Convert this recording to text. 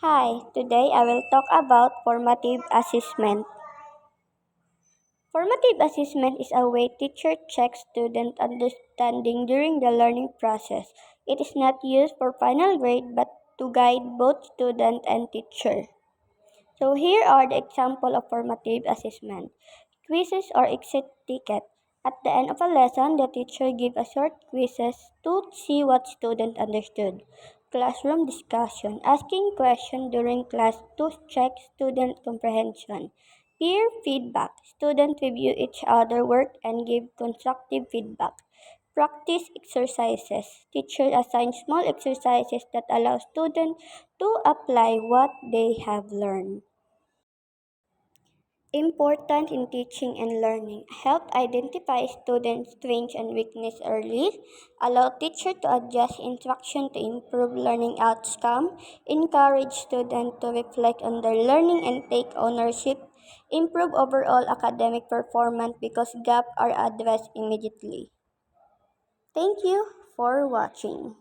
Hi, today I will talk about formative assessment. Formative assessment is a way teacher checks student understanding during the learning process. It is not used for final grade but to guide both student and teacher. So here are the example of formative assessment. Quizzes or exit ticket. At the end of a lesson, the teacher gives a short quizzes to see what student understood. Classroom discussion. Asking questions during class to check student comprehension. Peer feedback. Students review each other work and give constructive feedback. Practice exercises. Teacher assigns small exercises that allow students to apply what they have learned. Important in teaching and learning. Help identify students' strengths and weakness early. Allow teacher to adjust instruction to improve learning outcome. Encourage students to reflect on their learning and take ownership. Improve overall academic performance because gaps are addressed immediately. Thank you for watching.